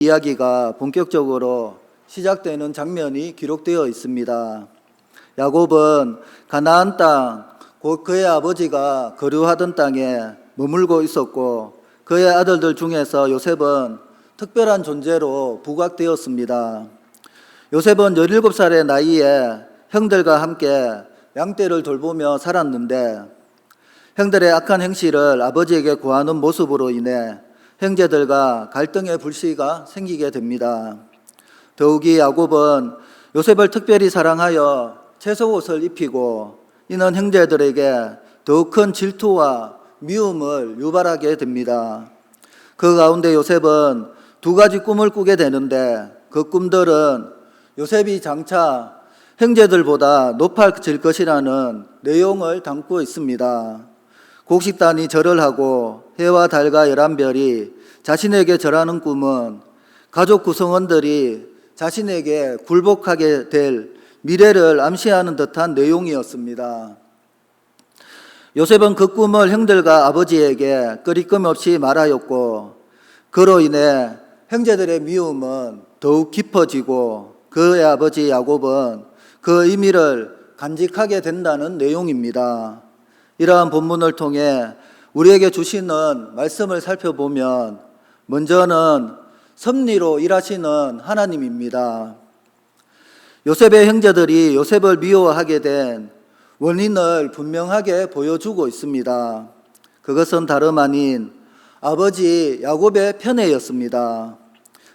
이야기가 본격적으로 시작되는 장면이 기록되어 있습니다. 야곱은 가나안 땅, 곧 그의 아버지가 거류하던 땅에 머물고 있었고 그의 아들들 중에서 요셉은 특별한 존재로 부각되었습니다. 요셉은 17살의 나이에 형들과 함께 양떼를 돌보며 살았는데 형들의 악한 행실을 아버지에게 고하는 모습으로 인해 형제들과 갈등의 불씨가 생기게 됩니다. 더욱이 야곱은 요셉을 특별히 사랑하여 채속옷을 입히고 이는 형제들에게 더욱 큰 질투와 미움을 유발하게 됩니다. 그 가운데 요셉은 두 가지 꿈을 꾸게 되는데 그 꿈들은 요셉이 장차 형제들보다 높아질 것이라는 내용을 담고 있습니다. 곡식단이 절을 하고 해와 달과 11별이 자신에게 절하는 꿈은 가족 구성원들이 자신에게 굴복하게 될 미래를 암시하는 듯한 내용이었습니다. 요셉은 그 꿈을 형들과 아버지에게 끄리낌 없이 말하였고 그로 인해 형제들의 미움은 더욱 깊어지고 그의 아버지 야곱은 그 의미를 간직하게 된다는 내용입니다. 이러한 본문을 통해 우리에게 주시는 말씀을 살펴보면 먼저는 섭리로 일하시는 하나님입니다. 요셉의 형제들이 요셉을 미워하게 된 원인을 분명하게 보여주고 있습니다. 그것은 다름 아닌 아버지 야곱의 편애였습니다.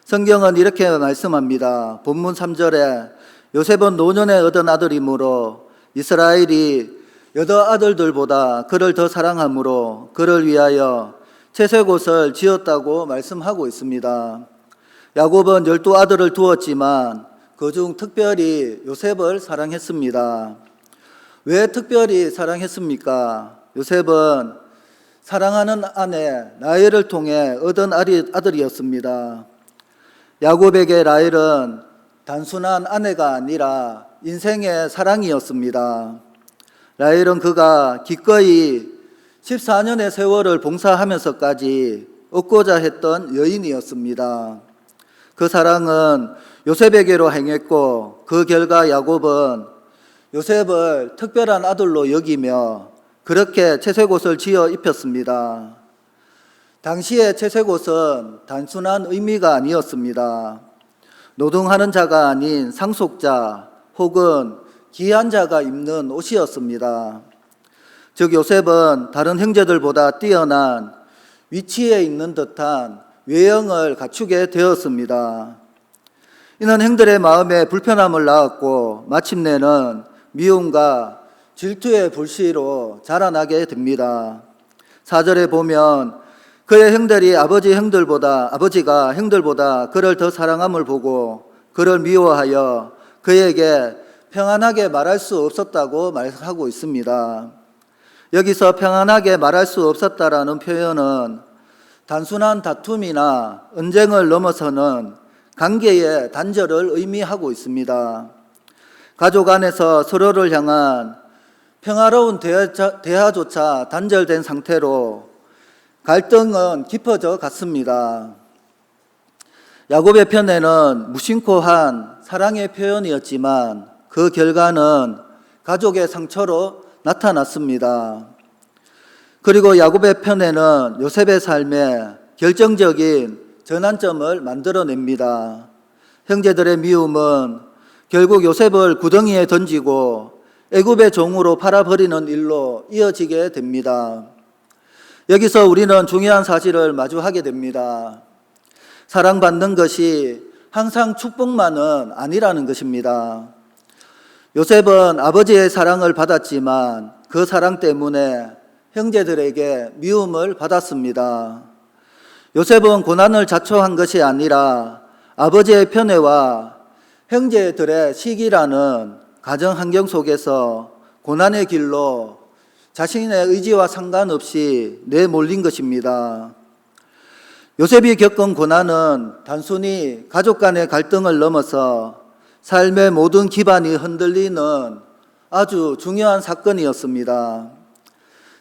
성경은 이렇게 말씀합니다. 본문 3절에 요셉은 노년에 얻은 아들이므로 이스라엘이 여덟 아들들보다 그를 더 사랑하므로 그를 위하여 채색옷을 지었다고 말씀하고 있습니다. 야곱은 12아들을 두었지만 그중 특별히 요셉을 사랑했습니다. 왜 특별히 사랑했습니까? 요셉은 사랑하는 아내 라헬을 통해 얻은 아들이었습니다. 야곱에게 라헬은 단순한 아내가 아니라 인생의 사랑이었습니다. 라헬은 그가 기꺼이 14년의 세월을 봉사하면서까지 얻고자 했던 여인이었습니다. 그 사랑은 요셉에게로 행했고 그 결과 야곱은 요셉을 특별한 아들로 여기며 그렇게 채색옷을 지어 입혔습니다. 당시의 채색옷은 단순한 의미가 아니었습니다. 노동하는 자가 아닌 상속자 혹은 귀한 자가 입는 옷이었습니다. 즉 요셉은 다른 형제들보다 뛰어난 위치에 있는 듯한 외형을 갖추게 되었습니다. 이는 형들의 마음에 불편함을 낳았고 마침내는 미움과 질투의 불씨로 자라나게 됩니다. 4절에 보면 그의 형들이 아버지가 형들보다 그를 더 사랑함을 보고 그를 미워하여 그에게 평안하게 말할 수 없었다고 말하고 있습니다. 여기서 평안하게 말할 수 없었다라는 표현은 단순한 다툼이나 언쟁을 넘어서는 관계의 단절을 의미하고 있습니다. 가족 안에서 서로를 향한 평화로운 대화조차 단절된 상태로 갈등은 깊어져 갔습니다. 야곱의 편에는 무심코한 사랑의 표현이었지만 그 결과는 가족의 상처로 나타났습니다. 그리고 야곱의 편에는 요셉의 삶에 결정적인 전환점을 만들어냅니다. 형제들의 미움은 결국 요셉을 구덩이에 던지고 애굽의 종으로 팔아버리는 일로 이어지게 됩니다. 여기서 우리는 중요한 사실을 마주하게 됩니다. 사랑받는 것이 항상 축복만은 아니라는 것입니다. 요셉은 아버지의 사랑을 받았지만 그 사랑 때문에 형제들에게 미움을 받았습니다. 요셉은 고난을 자초한 것이 아니라 아버지의 편애와 형제들의 시기라는 가정 환경 속에서 고난의 길로 자신의 의지와 상관없이 내몰린 것입니다. 요셉이 겪은 고난은 단순히 가족 간의 갈등을 넘어서 삶의 모든 기반이 흔들리는 아주 중요한 사건이었습니다.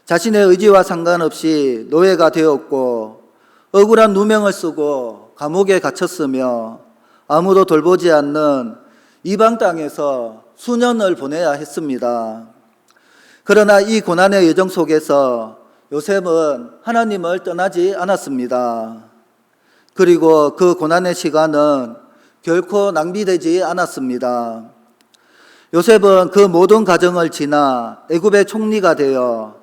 자신의 의지와 상관없이 노예가 되었고 억울한 누명을 쓰고 감옥에 갇혔으며 아무도 돌보지 않는 이방 땅에서 수년을 보내야 했습니다. 그러나 이 고난의 여정 속에서 요셉은 하나님을 떠나지 않았습니다. 그리고 그 고난의 시간은 결코 낭비되지 않았습니다. 요셉은 그 모든 과정을 지나 애굽의 총리가 되어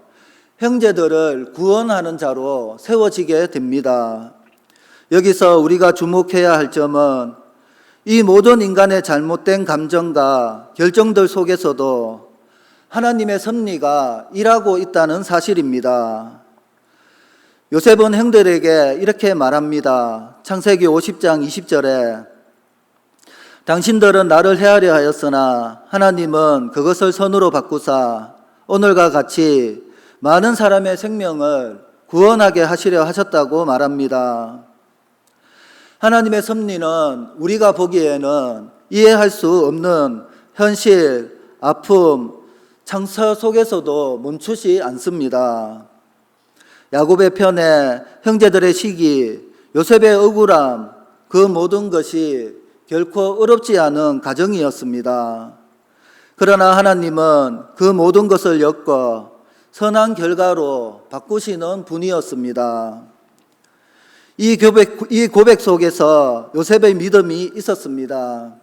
형제들을 구원하는 자로 세워지게 됩니다. 여기서 우리가 주목해야 할 점은 이 모든 인간의 잘못된 감정과 결정들 속에서도 하나님의 섭리가 일하고 있다는 사실입니다. 요셉은 형들에게 이렇게 말합니다. 창세기 50장 20절에 당신들은 나를 해하려 하였으나 하나님은 그것을 선으로 바꾸사 오늘과 같이 많은 사람의 생명을 구원하게 하시려 하셨다고 말합니다. 하나님의 섭리는 우리가 보기에는 이해할 수 없는 현실, 아픔, 상처 속에서도 멈추지 않습니다. 야곱의 편에 형제들의 시기, 요셉의 억울함, 그 모든 것이 결코 어렵지 않은 과정이었습니다. 그러나 하나님은 그 모든 것을 엮어 선한 결과로 바꾸시는 분이었습니다. 이 고백 속에서 요셉의 믿음이 있었습니다.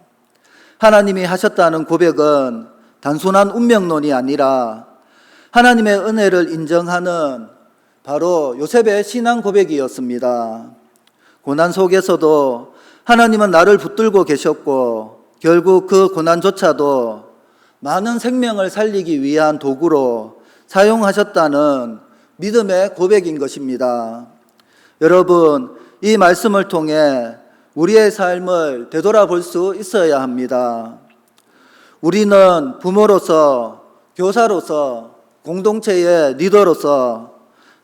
하나님이 하셨다는 고백은 단순한 운명론이 아니라 하나님의 은혜를 인정하는 바로 요셉의 신앙 고백이었습니다. 고난 속에서도 하나님은 나를 붙들고 계셨고 결국 그 고난조차도 많은 생명을 살리기 위한 도구로 사용하셨다는 믿음의 고백인 것입니다. 여러분, 이 말씀을 통해 우리의 삶을 되돌아볼 수 있어야 합니다. 우리는 부모로서, 교사로서, 공동체의 리더로서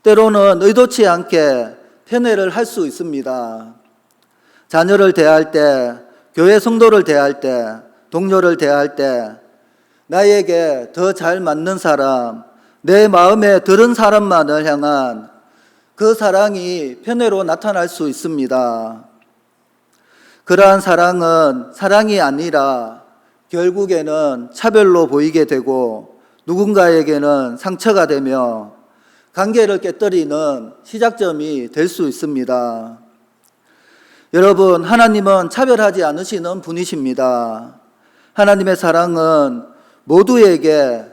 때로는 의도치 않게 편애를 할 수 있습니다. 자녀를 대할 때, 교회 성도를 대할 때, 동료를 대할 때 나에게 더 잘 맞는 사람, 내 마음에 들은 사람만을 향한 그 사랑이 편애로 나타날 수 있습니다. 그러한 사랑은 사랑이 아니라 결국에는 차별로 보이게 되고 누군가에게는 상처가 되며 관계를 깨뜨리는 시작점이 될 수 있습니다. 여러분, 하나님은 차별하지 않으시는 분이십니다. 하나님의 사랑은 모두에게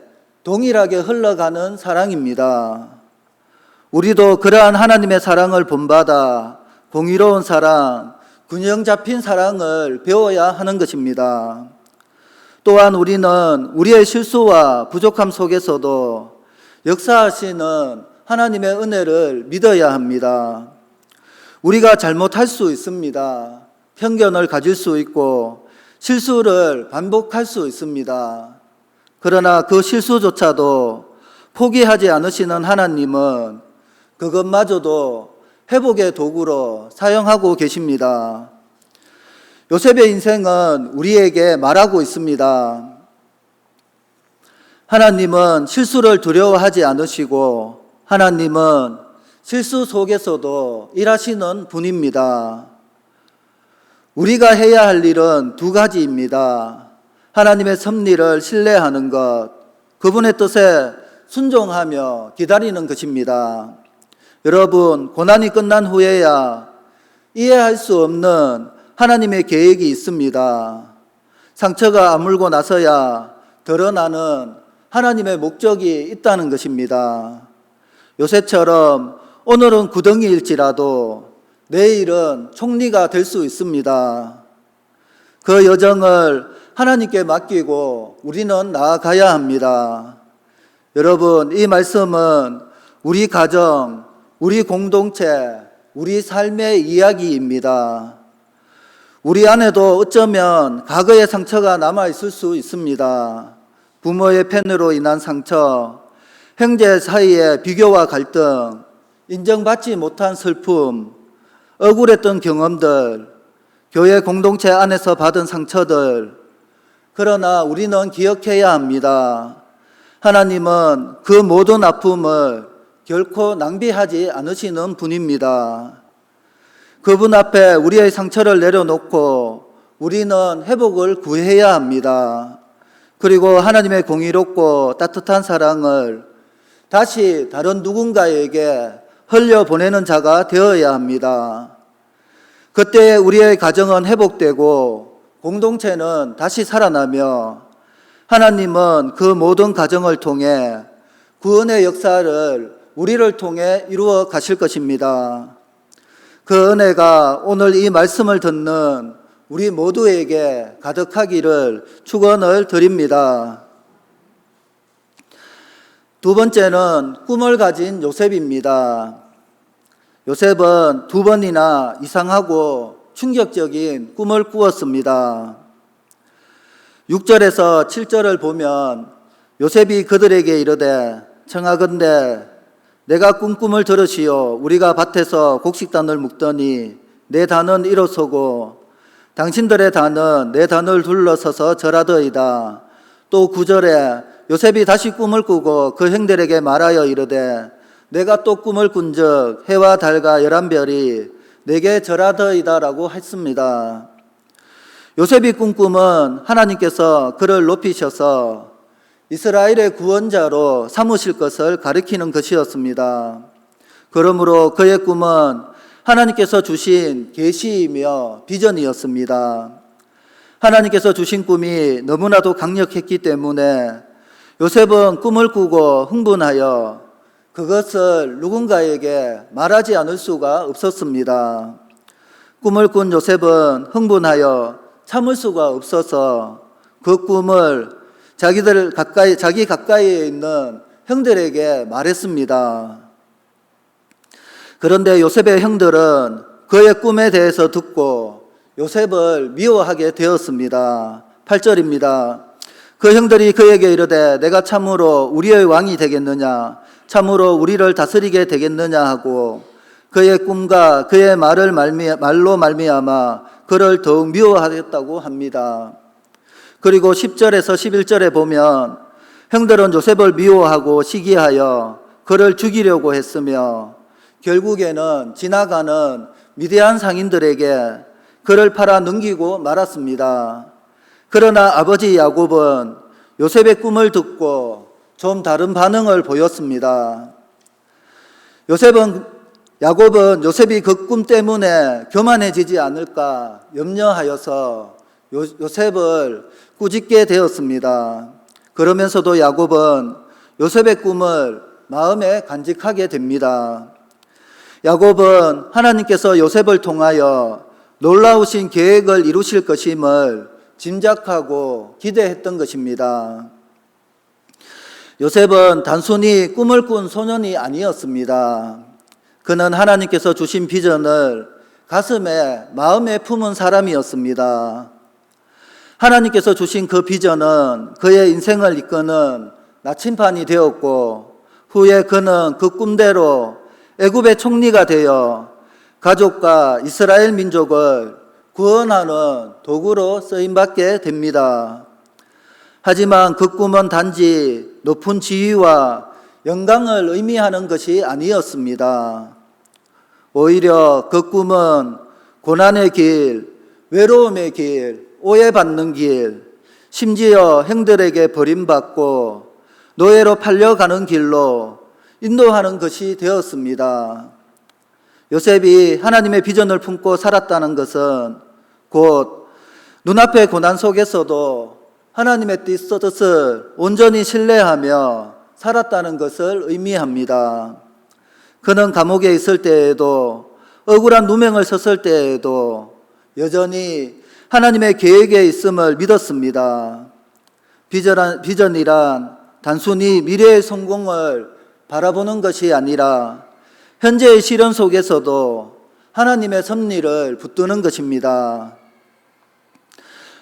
동일하게 흘러가는 사랑입니다. 우리도 그러한 하나님의 사랑을 본받아 공의로운 사랑, 균형 잡힌 사랑을 배워야 하는 것입니다. 또한 우리는 우리의 실수와 부족함 속에서도 역사하시는 하나님의 은혜를 믿어야 합니다. 우리가 잘못할 수 있습니다. 편견을 가질 수 있고 실수를 반복할 수 있습니다. 그러나 그 실수조차도 포기하지 않으시는 하나님은 그것마저도 회복의 도구로 사용하고 계십니다. 요셉의 인생은 우리에게 말하고 있습니다. 하나님은 실수를 두려워하지 않으시고 하나님은 실수 속에서도 일하시는 분입니다. 우리가 해야 할 일은 두 가지입니다. 하나님의 섭리를 신뢰하는 것, 그분의 뜻에 순종하며 기다리는 것입니다. 여러분, 고난이 끝난 후에야 이해할 수 없는 하나님의 계획이 있습니다. 상처가 아물고 나서야 드러나는 하나님의 목적이 있다는 것입니다. 요셉처럼 오늘은 구덩이일지라도 내일은 총리가 될 수 있습니다. 그 여정을 하나님께 맡기고 우리는 나아가야 합니다. 여러분, 이 말씀은 우리 가정, 우리 공동체, 우리 삶의 이야기입니다. 우리 안에도 어쩌면 과거의 상처가 남아있을 수 있습니다. 부모의 편애로 인한 상처, 형제 사이의 비교와 갈등, 인정받지 못한 슬픔, 억울했던 경험들, 교회 공동체 안에서 받은 상처들. 그러나 우리는 기억해야 합니다. 하나님은 그 모든 아픔을 결코 낭비하지 않으시는 분입니다. 그분 앞에 우리의 상처를 내려놓고 우리는 회복을 구해야 합니다. 그리고 하나님의 공의롭고 따뜻한 사랑을 다시 다른 누군가에게 흘려보내는 자가 되어야 합니다. 그때 우리의 가정은 회복되고 공동체는 다시 살아나며 하나님은 그 모든 가정을 통해 구원의 역사를 우리를 통해 이루어 가실 것입니다. 그 은혜가 오늘 이 말씀을 듣는 우리 모두에게 가득하기를 축원을 드립니다. 두 번째는 꿈을 가진 요셉입니다. 요셉은 두 번이나 이상하고 충격적인 꿈을 꾸었습니다. 6절에서 7절을 보면 요셉이 그들에게 이르되 청하건대 내가 꿈을 들으시오. 우리가 밭에서 곡식단을 묶더니 내 단은 일어서고 당신들의 단은 내 단을 둘러서서 절하더이다. 또 9절에 요셉이 다시 꿈을 꾸고 그 형들에게 말하여 이르되 내가 또 꿈을 꾼즉 해와 달과 11별이 내게 절하더이다라고 했습니다. 요셉이 꾼 꿈은 하나님께서 그를 높이셔서 이스라엘의 구원자로 삼으실 것을 가리키는 것이었습니다. 그러므로 그의 꿈은 하나님께서 주신 계시이며 비전이었습니다. 하나님께서 주신 꿈이 너무나도 강력했기 때문에 요셉은 꿈을 꾸고 흥분하여 그것을 누군가에게 말하지 않을 수가 없었습니다. 꿈을 꾼 요셉은 흥분하여 참을 수가 없어서 그 꿈을 자기 가까이에 있는 형들에게 말했습니다. 그런데 요셉의 형들은 그의 꿈에 대해서 듣고 요셉을 미워하게 되었습니다. 8절입니다. 그 형들이 그에게 이르되 내가 참으로 우리의 왕이 되겠느냐, 참으로 우리를 다스리게 되겠느냐 하고 그의 꿈과 그의 말로 말미암아 그를 더욱 미워하였다고 합니다. 그리고 10절에서 11절에 보면 형들은 요셉을 미워하고 시기하여 그를 죽이려고 했으며 결국에는 지나가는 미디안 상인들에게 그를 팔아 넘기고 말았습니다. 그러나 아버지 야곱은 요셉의 꿈을 듣고 좀 다른 반응을 보였습니다. 야곱은 요셉이 그 꿈 때문에 교만해지지 않을까 염려하여서 요셉을 꾸짖게 되었습니다. 그러면서도 야곱은 요셉의 꿈을 마음에 간직하게 됩니다. 야곱은 하나님께서 요셉을 통하여 놀라우신 계획을 이루실 것임을 짐작하고 기대했던 것입니다. 요셉은 단순히 꿈을 꾼 소년이 아니었습니다. 그는 하나님께서 주신 비전을 가슴에, 마음에 품은 사람이었습니다. 하나님께서 주신 그 비전은 그의 인생을 이끄는 나침반이 되었고 후에 그는 그 꿈대로 애굽의 총리가 되어 가족과 이스라엘 민족을 구원하는 도구로 쓰임받게 됩니다. 하지만 그 꿈은 단지 높은 지위와 영광을 의미하는 것이 아니었습니다. 오히려 그 꿈은 고난의 길, 외로움의 길, 오해받는 길, 심지어 형들에게 버림받고 노예로 팔려가는 길로 인도하는 것이 되었습니다. 요셉이 하나님의 비전을 품고 살았다는 것은 곧 눈앞의 고난 속에서도 하나님의 뜻을 온전히 신뢰하며 살았다는 것을 의미합니다. 그는 감옥에 있을 때에도 억울한 누명을 썼을 때에도 여전히 하나님의 계획에 있음을 믿었습니다. 비전이란 단순히 미래의 성공을 바라보는 것이 아니라 현재의 시련 속에서도 하나님의 섭리를 붙드는 것입니다.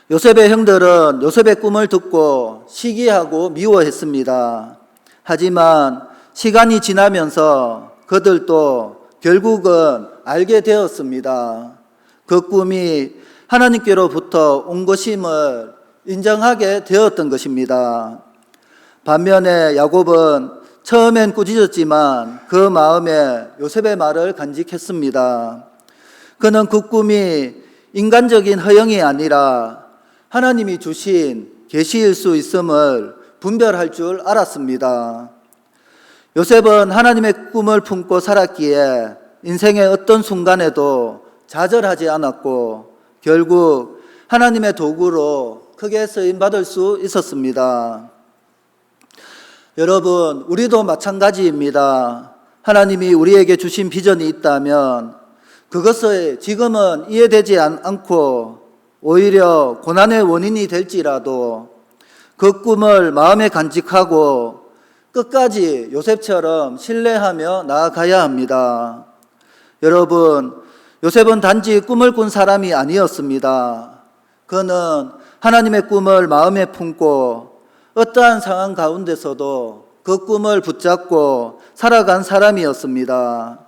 요셉의 형들은 요셉의 꿈을 듣고 시기하고 미워했습니다. 하지만 시간이 지나면서 그들도 결국은 알게 되었습니다. 그 꿈이 하나님께로부터 온 것임을 인정하게 되었던 것입니다. 반면에 야곱은 처음엔 꾸짖었지만 그 마음에 요셉의 말을 간직했습니다. 그는 그 꿈이 인간적인 허영이 아니라 하나님이 주신 계시일 수 있음을 분별할 줄 알았습니다. 요셉은 하나님의 꿈을 품고 살았기에 인생의 어떤 순간에도 좌절하지 않았고 결국 하나님의 도구로 크게 쓰임받을 수 있었습니다. 여러분, 우리도 마찬가지입니다. 하나님이 우리에게 주신 비전이 있다면 그것을 지금은 이해되지 않고 오히려 고난의 원인이 될지라도 그 꿈을 마음에 간직하고 끝까지 요셉처럼 신뢰하며 나아가야 합니다. 여러분, 요셉은 단지 꿈을 꾼 사람이 아니었습니다. 그는 하나님의 꿈을 마음에 품고 어떠한 상황 가운데서도 그 꿈을 붙잡고 살아간 사람이었습니다.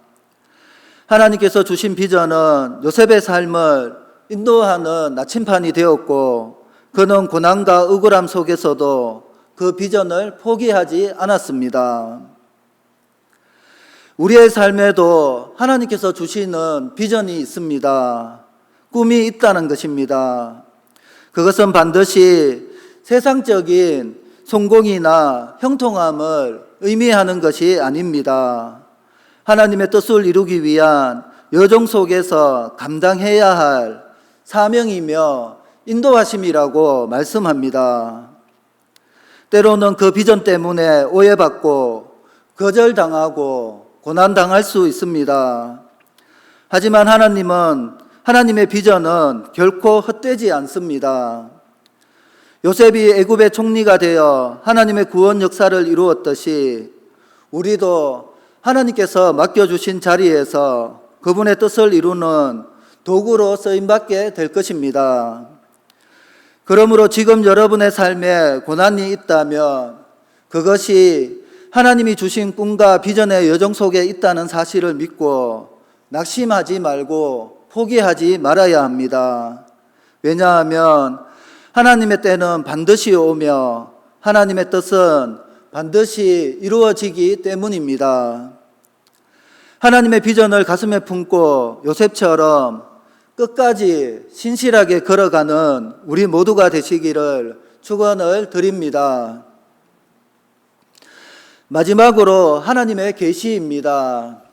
하나님께서 주신 비전은 요셉의 삶을 인도하는 나침판이 되었고 그는 고난과 억울함 속에서도 그 비전을 포기하지 않았습니다. 우리의 삶에도 하나님께서 주시는 비전이 있습니다. 꿈이 있다는 것입니다. 그것은 반드시 세상적인 성공이나 형통함을 의미하는 것이 아닙니다. 하나님의 뜻을 이루기 위한 여정 속에서 감당해야 할 사명이며 인도하심이라고 말씀합니다. 때로는 그 비전 때문에 오해받고 거절당하고 고난당할 수 있습니다. 하지만 하나님의 비전은 결코 헛되지 않습니다. 요셉이 애굽의 총리가 되어 하나님의 구원 역사를 이루었듯이 우리도 하나님께서 맡겨주신 자리에서 그분의 뜻을 이루는 도구로 쓰임받게 될 것입니다. 그러므로 지금 여러분의 삶에 고난이 있다면 그것이 하나님이 주신 꿈과 비전의 여정 속에 있다는 사실을 믿고 낙심하지 말고 포기하지 말아야 합니다. 왜냐하면 하나님의 때는 반드시 오며 하나님의 뜻은 반드시 이루어지기 때문입니다. 하나님의 비전을 가슴에 품고 요셉처럼 끝까지 신실하게 걸어가는 우리 모두가 되시기를 축원을 드립니다. 마지막으로 하나님의 계시입니다.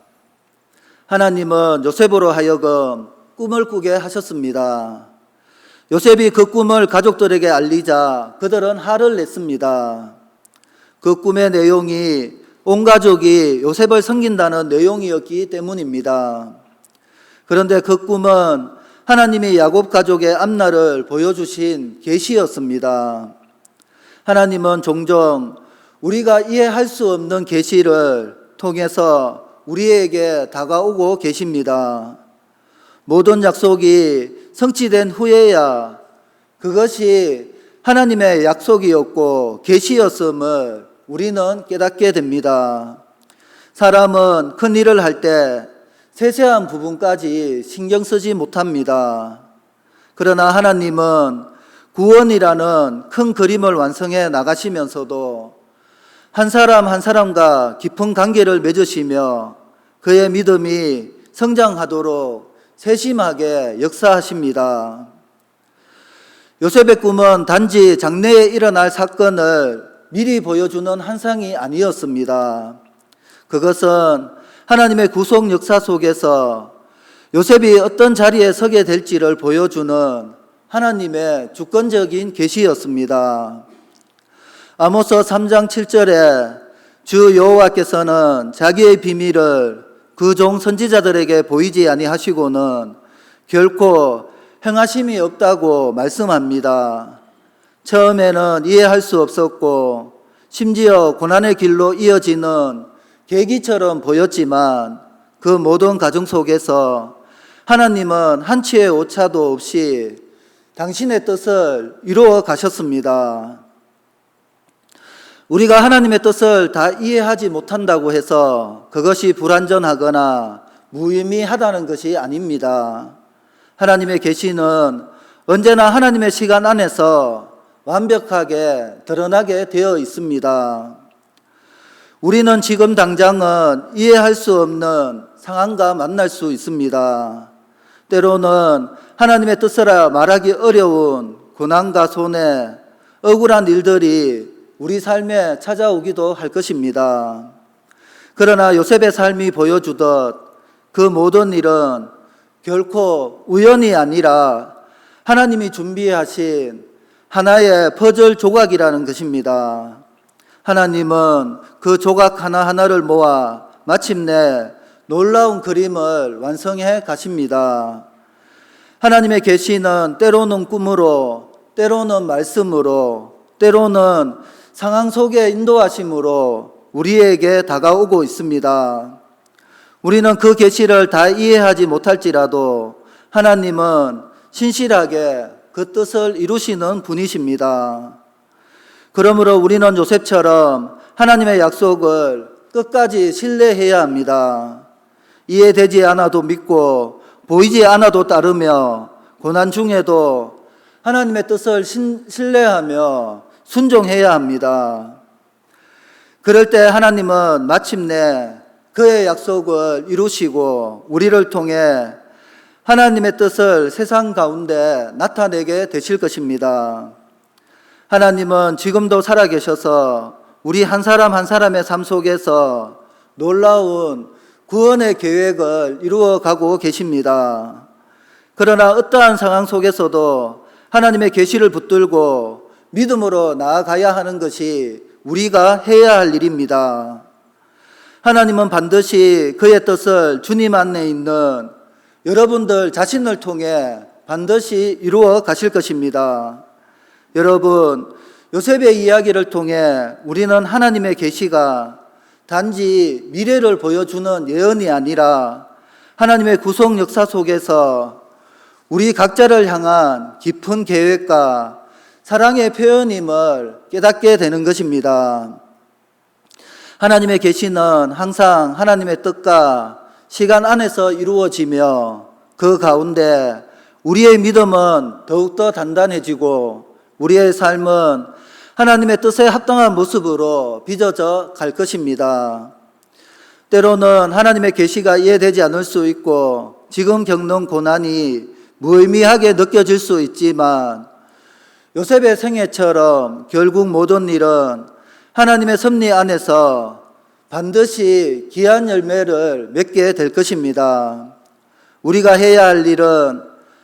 하나님은 요셉으로 하여금 꿈을 꾸게 하셨습니다. 요셉이 그 꿈을 가족들에게 알리자 그들은 화를 냈습니다. 그 꿈의 내용이 온 가족이 요셉을 섬긴다는 내용이었기 때문입니다. 그런데 그 꿈은 하나님이 야곱 가족의 앞날을 보여주신 계시였습니다. 하나님은 종종 우리가 이해할 수 없는 계시를 통해서 우리에게 다가오고 계십니다. 모든 약속이 성취된 후에야 그것이 하나님의 약속이었고 계시였음을 우리는 깨닫게 됩니다. 사람은 큰 일을 할 때 세세한 부분까지 신경 쓰지 못합니다. 그러나 하나님은 구원이라는 큰 그림을 완성해 나가시면서도 한 사람 한 사람과 깊은 관계를 맺으시며 그의 믿음이 성장하도록 세심하게 역사하십니다. 요셉의 꿈은 단지 장래에 일어날 사건을 미리 보여주는 환상이 아니었습니다. 그것은 하나님의 구속 역사 속에서 요셉이 어떤 자리에 서게 될지를 보여주는 하나님의 주권적인 계시였습니다. 아모스 3장 7절에 주 여호와께서는 자기의 비밀을 그 종 선지자들에게 보이지 아니하시고는 결코 행하심이 없다고 말씀합니다. 처음에는 이해할 수 없었고 심지어 고난의 길로 이어지는 계기처럼 보였지만 그 모든 과정 속에서 하나님은 한치의 오차도 없이 당신의 뜻을 이루어 가셨습니다. 우리가 하나님의 뜻을 다 이해하지 못한다고 해서 그것이 불완전하거나 무의미하다는 것이 아닙니다. 하나님의 계시는 언제나 하나님의 시간 안에서 완벽하게 드러나게 되어 있습니다. 우리는 지금 당장은 이해할 수 없는 상황과 만날 수 있습니다. 때로는 하나님의 뜻을 말하기 어려운 고난과 손해, 억울한 일들이 우리 삶에 찾아오기도 할 것입니다. 그러나 요셉의 삶이 보여주듯 그 모든 일은 결코 우연이 아니라 하나님이 준비하신 하나의 퍼즐 조각이라는 것입니다. 하나님은 그 조각 하나하나를 모아 마침내 놀라운 그림을 완성해 가십니다. 하나님의 계시는 때로는 꿈으로, 때로는 말씀으로, 때로는 상황 속의 인도하심으로 우리에게 다가오고 있습니다. 우리는 그 계시를 다 이해하지 못할지라도 하나님은 신실하게 그 뜻을 이루시는 분이십니다. 그러므로 우리는 요셉처럼 하나님의 약속을 끝까지 신뢰해야 합니다. 이해되지 않아도 믿고 보이지 않아도 따르며 고난 중에도 하나님의 뜻을 신뢰하며 순종해야 합니다. 그럴 때 하나님은 마침내 그의 약속을 이루시고 우리를 통해 하나님의 뜻을 세상 가운데 나타내게 되실 것입니다. 하나님은 지금도 살아계셔서 우리 한 사람 한 사람의 삶 속에서 놀라운 구원의 계획을 이루어가고 계십니다. 그러나 어떠한 상황 속에서도 하나님의 계시를 붙들고 믿음으로 나아가야 하는 것이 우리가 해야 할 일입니다. 하나님은 반드시 그의 뜻을 주님 안에 있는 여러분들 자신을 통해 반드시 이루어 가실 것입니다. 여러분, 요셉의 이야기를 통해 우리는 하나님의 계시가 단지 미래를 보여주는 예언이 아니라 하나님의 구속 역사 속에서 우리 각자를 향한 깊은 계획과 사랑의 표현임을 깨닫게 되는 것입니다. 하나님의 계시는 항상 하나님의 뜻과 시간 안에서 이루어지며 그 가운데 우리의 믿음은 더욱더 단단해지고 우리의 삶은 하나님의 뜻에 합당한 모습으로 빚어져 갈 것입니다. 때로는 하나님의 계시가 이해되지 않을 수 있고 지금 겪는 고난이 무의미하게 느껴질 수 있지만 요셉의 생애처럼 결국 모든 일은 하나님의 섭리 안에서 반드시 귀한 열매를 맺게 될 것입니다. 우리가 해야 할 일은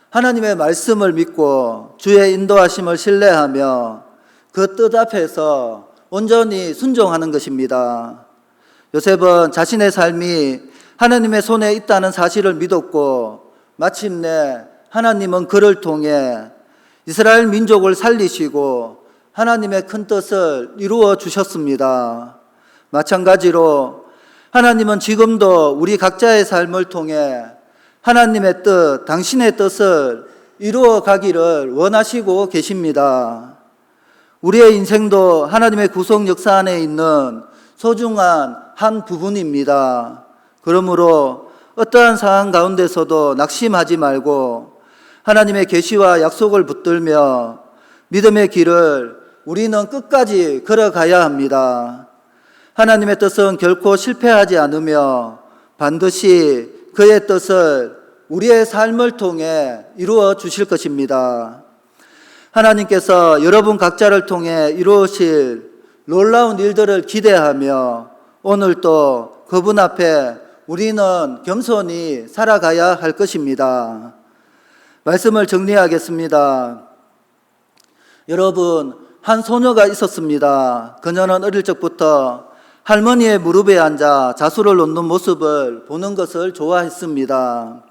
하나님의 말씀을 믿고 주의 인도하심을 신뢰하며 그 뜻 앞에서 온전히 순종하는 것입니다. 요셉은 자신의 삶이 하나님의 손에 있다는 사실을 믿었고 마침내 하나님은 그를 통해 이스라엘 민족을 살리시고 하나님의 큰 뜻을 이루어 주셨습니다. 마찬가지로 하나님은 지금도 우리 각자의 삶을 통해 하나님의 뜻, 당신의 뜻을 이루어 가기를 원하시고 계십니다. 우리의 인생도 하나님의 구속 역사 안에 있는 소중한 한 부분입니다. 그러므로 어떠한 상황 가운데서도 낙심하지 말고 하나님의 계시와 약속을 붙들며 믿음의 길을 우리는 끝까지 걸어가야 합니다. 하나님의 뜻은 결코 실패하지 않으며 반드시 그의 뜻을 우리의 삶을 통해 이루어 주실 것입니다. 하나님께서 여러분 각자를 통해 이루어질 놀라운 일들을 기대하며 오늘도 그분 앞에 우리는 겸손히 살아가야 할 것입니다. 말씀을 정리하겠습니다. 여러분, 한 소녀가 있었습니다. 그녀는 어릴 적부터 할머니의 무릎에 앉아 자수를 놓는 모습을 보는 것을 좋아했습니다.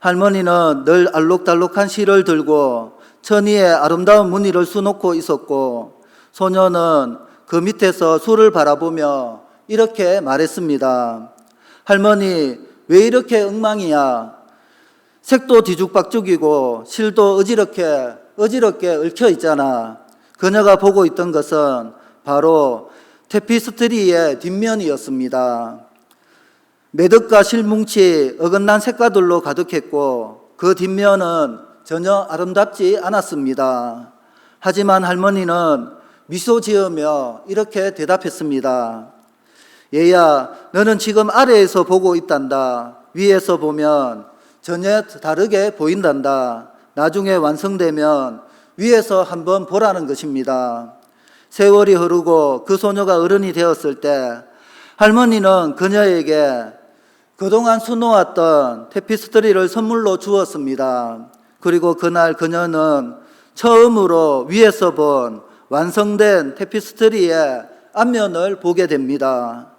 할머니는 늘 알록달록한 실을 들고 천이에 아름다운 무늬를 수놓고 있었고 소녀는 그 밑에서 술을 바라보며 이렇게 말했습니다. 할머니, 왜 이렇게 엉망이야? 색도 뒤죽박죽이고 실도 어지럽게 얽혀 있잖아. 그녀가 보고 있던 것은 바로 테피스트리의 뒷면이었습니다. 매듭과 실뭉치 어긋난 색깔들로 가득했고 그 뒷면은 전혀 아름답지 않았습니다. 하지만 할머니는 미소 지으며 이렇게 대답했습니다. 얘야, 너는 지금 아래에서 보고 있단다. 위에서 보면 전혀 다르게 보인단다. 나중에 완성되면 위에서 한번 보라는 것입니다. 세월이 흐르고 그 소녀가 어른이 되었을 때 할머니는 그녀에게 그동안 수놓았던 테피스트리를 선물로 주었습니다. 그리고 그날 그녀는 처음으로 위에서 본 완성된 테피스트리의 앞면을 보게 됩니다.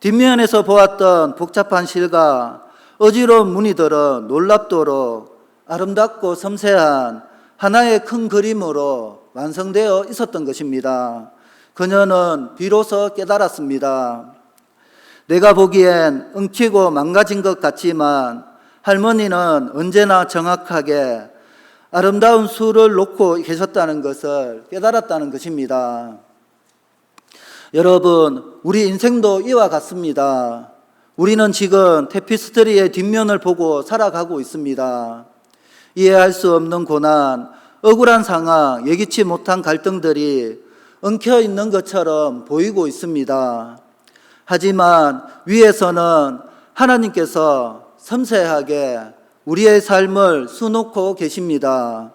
뒷면에서 보았던 복잡한 실과 어지러운 무늬들은 놀랍도록 아름답고 섬세한 하나의 큰 그림으로 완성되어 있었던 것입니다. 그녀는 비로소 깨달았습니다. 내가 보기엔 엉키고 망가진 것 같지만 할머니는 언제나 정확하게 아름다운 수를 놓고 계셨다는 것을 깨달았다는 것입니다. 여러분, 우리 인생도 이와 같습니다. 우리는 지금 테피스트리의 뒷면을 보고 살아가고 있습니다. 이해할 수 없는 고난, 억울한 상황, 예기치 못한 갈등들이 엉켜 있는 것처럼 보이고 있습니다. 하지만 위에서는 하나님께서 섬세하게 우리의 삶을 수놓고 계십니다.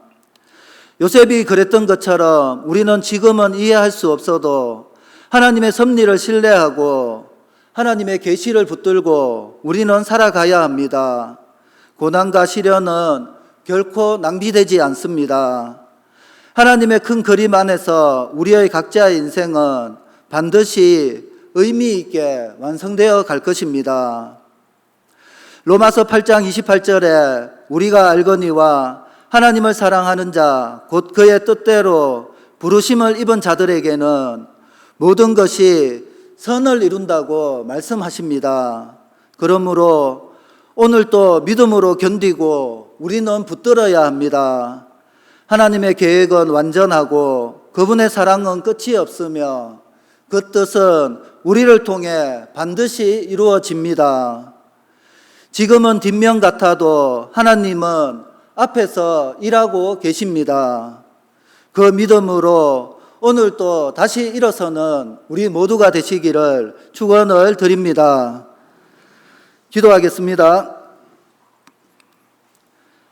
요셉이 그랬던 것처럼 우리는 지금은 이해할 수 없어도 하나님의 섭리를 신뢰하고 하나님의 계시를 붙들고 우리는 살아가야 합니다. 고난과 시련은 결코 낭비되지 않습니다. 하나님의 큰 그림 안에서 우리의 각자의 인생은 반드시 의미 있게 완성되어 갈 것입니다. 로마서 8장 28절에 우리가 알거니와 하나님을 사랑하는 자, 곧 그의 뜻대로 부르심을 입은 자들에게는 모든 것이 선을 이룬다고 말씀하십니다. 그러므로 오늘도 믿음으로 견디고 우리는 붙들어야 합니다. 하나님의 계획은 완전하고 그분의 사랑은 끝이 없으며 그 뜻은 우리를 통해 반드시 이루어집니다. 지금은 뒷면 같아도 하나님은 앞에서 일하고 계십니다. 그 믿음으로 오늘도 다시 일어서는 우리 모두가 되시기를 축원을 드립니다. 기도하겠습니다.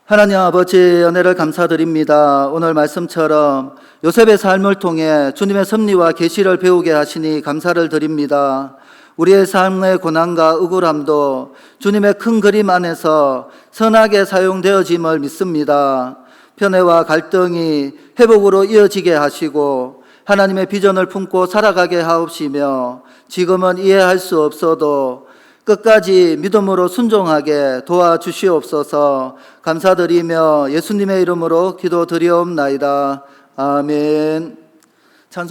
하나님 아버지 은혜를 감사드립니다. 오늘 말씀처럼 요셉의 삶을 통해 주님의 섭리와 계시를 배우게 하시니 감사를 드립니다. 우리의 삶의 고난과 억울함도 주님의 큰 그림 안에서 선하게 사용되어짐을 믿습니다. 편애와 갈등이 회복으로 이어지게 하시고 하나님의 비전을 품고 살아가게 하옵시며 지금은 이해할 수 없어도 끝까지 믿음으로 순종하게 도와주시옵소서. 감사드리며 예수님의 이름으로 기도드리옵나이다. 아멘. 찬송